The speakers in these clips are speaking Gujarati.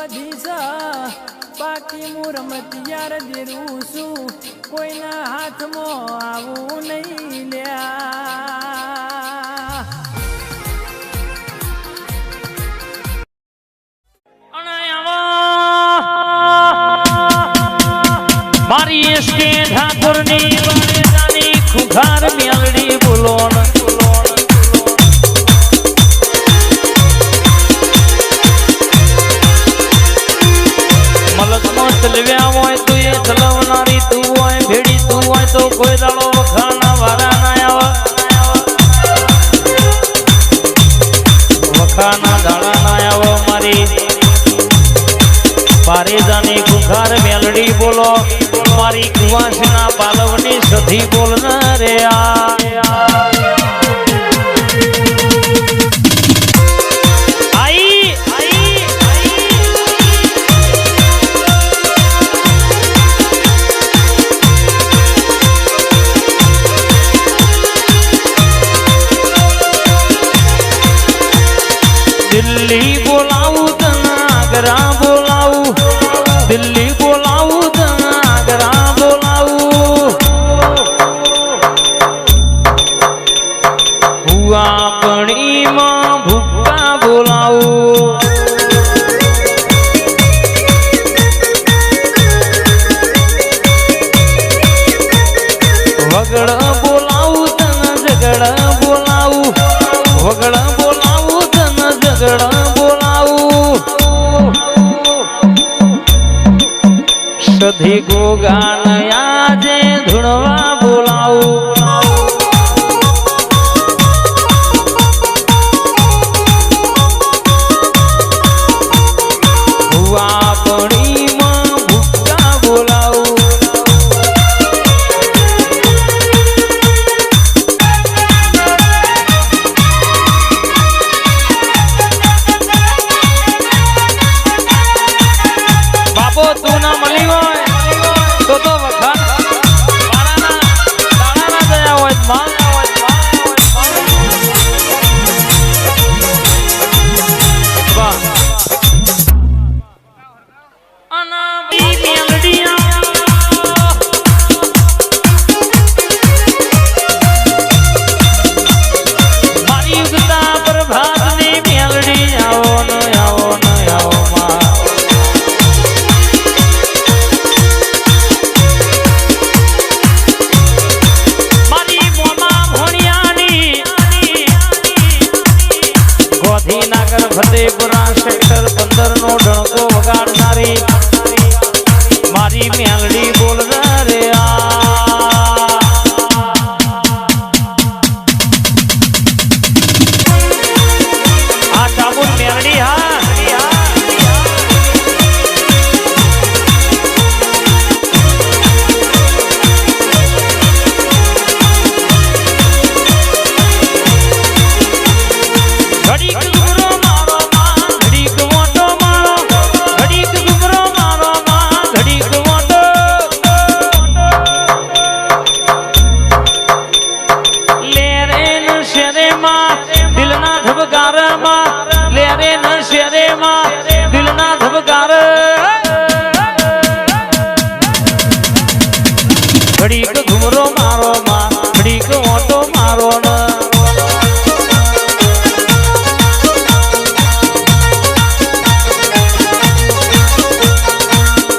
બાધી બાકી હું રમતિયાર દેરું છું કોઈના હાથમાં આવું નહીં લ્યા મારી એસકે ઠાકોરની બારેજાની ખુખાર મેલડી બોલો ચલવ્યા હોય તો એ ચલવનારી તું હોય ભેડી તું હોય તો કોઈ દાડો વખાણા વારા ના આવે વખાણા દાડા ના આવે મારી બારેજાની ખુખાર મેલડી બોલો મારી કુવાસના પાલવની સધી બોલના રે दिल्ली बोलाऊं तनागरा बोलाऊं दिल्ली बोलाऊं तनागरा बोलाऊं हुआ पड़ी मां भूखा बोलाऊं वगड़ बोलाऊं तना झगड़ बोलाऊं वगड़ बोलाऊं सधी को गानया जे धुणवा बोलाऊं हुआ पड़ी मां भूखा बोलाऊं ફતેપુરા સેક્ટર 15 નો ઢણકો વગાડનારી મારી મેલડી બોલના રે આ ચાબુન મેલડી ઘડીક ઘુમરો મારો માં ઘડીક ઓટો મારો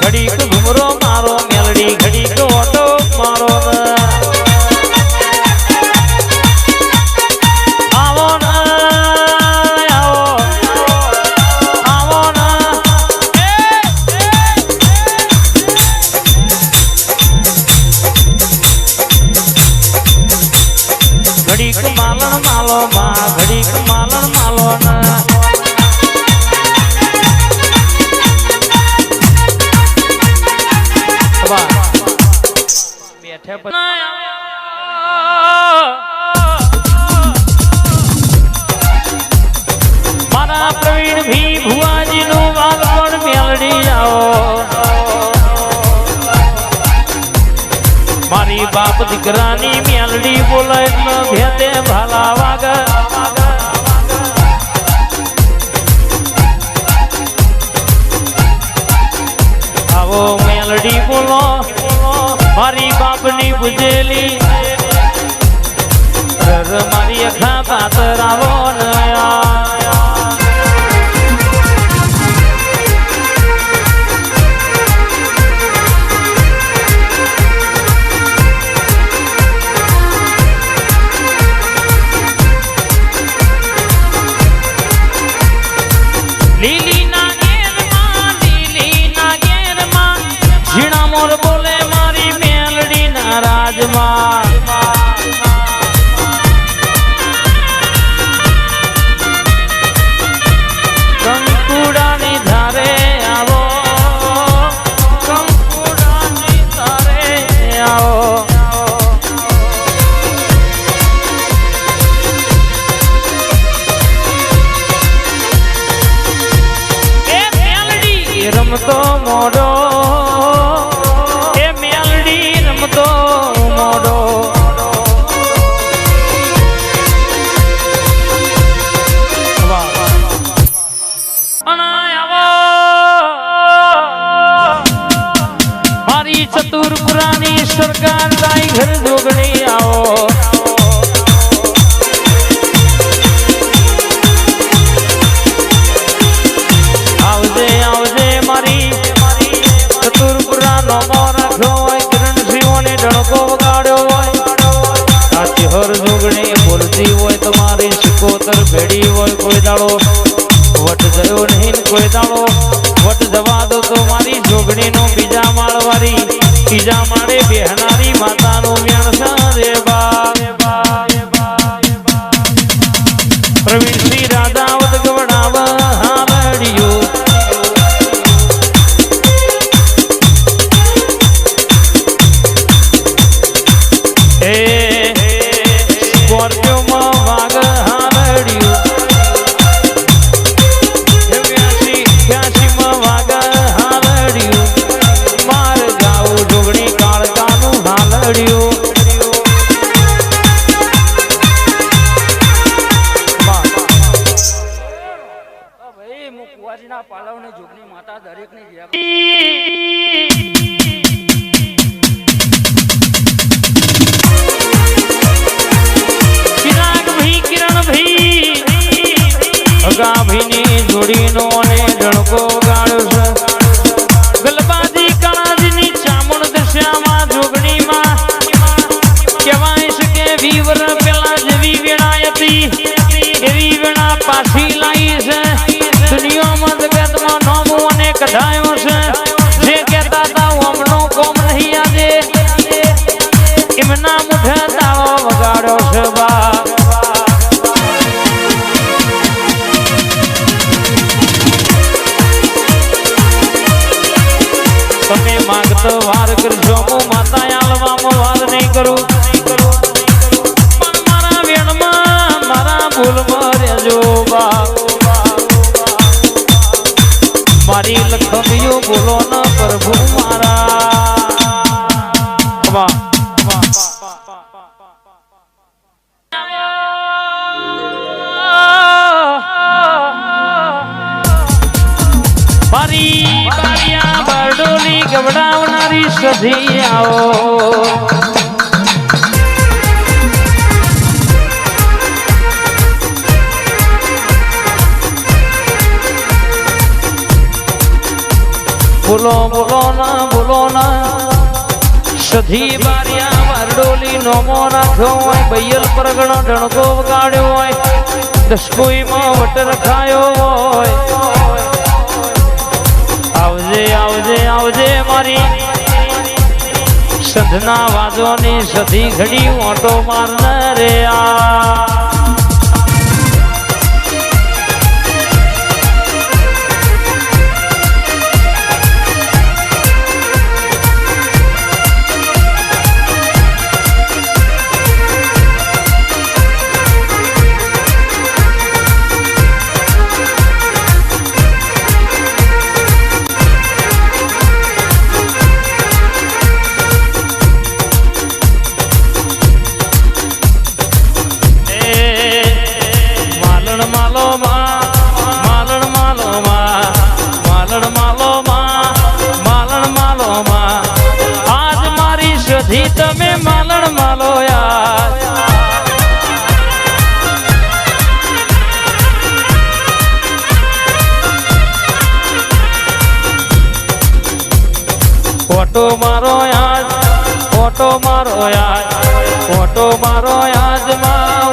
ઘડીક ઘુમરો મારો મેલડી ઘડીક ઓટો મારો ઘડીક માલણ માલો માં ઘડીક માલણ માલો બેઠે મારા પ્રવીણ ભી ભુવાજી નું વાલપણ મેલડી જાઓ મારી બાપ દીકરાની મેલડી બોલે એટલે ભેતે ભાલા વાગે બાપની પૂજેલી મારી અખા પાતર આવો લીલી ના ઘેરમાં ઝીણા મોર બોલે મારી મેલડી ના રાજમાં કંકુડાની ધારે આવો કંકુડાની ધારે આવો રમતો મોડો એ મેલડી રમતો મોડો મારી ચતુરપુરાની સરકાર તાઈ ઘર જોગણી આવો હર જોગણી બોલતી હોય તમારી સિકોતર ભેડી હોય કોઈ દાડો વટ ગયો નહીં કોઈ દાડો વટ જવા દો તો મારી જોગણી નો બીજા માળ વાળી ત્રીજા માળે બેહનારી માતાનું વ્યણસા રે બા પ્રવીણસિંહ રાધાવત ગવડાવ હાવડિયો પાલવની જોગની માતા દરેકની અગાભીની જોડીનો અને ડણકો ગાળ્યો છે ગલબાજી કાળાજીની ચામુંડ દશામાં જોગણીમાં કહેવાય છે કે વીવર પેલા જેવી વેણા હતી એવી વેણા પાછી લાવી છે દુનિયામાં જગતમાં નોમું અને કઢાયો છે જે કહેતા હતા ઓમનો કોમ નહીં આજે એમના મુઠે તાળો વગાડ્યો છે બા તમે માંગતો વાર કરજો હું માતા આલવામાં વાર નહીં કરું પણ મારા વેણમાં મારા ભૂલમાં રહેજો બા મારી લખમીઓ બોલો ના પ્રભુ મારા મારી બારિયા બરડોલી ગવડાવનારી સધી આવો બોલો ના સધી બારિયા વરડોલી નોમો રાખ્યો હોય બૈયલ પરગણો ડણકો વગાડ્યો હોય દસકોઈમાં વટ રખાયો હોય આવજે આવજે આવજે મારી સંધના વાદોની સધી ઘડી ઓટો મારને રે આ માતાજી તમે માલણ માલો યાર ઓટો મારો યાદ ઓટો મારો યાદ ઓટો મારો યાદ માં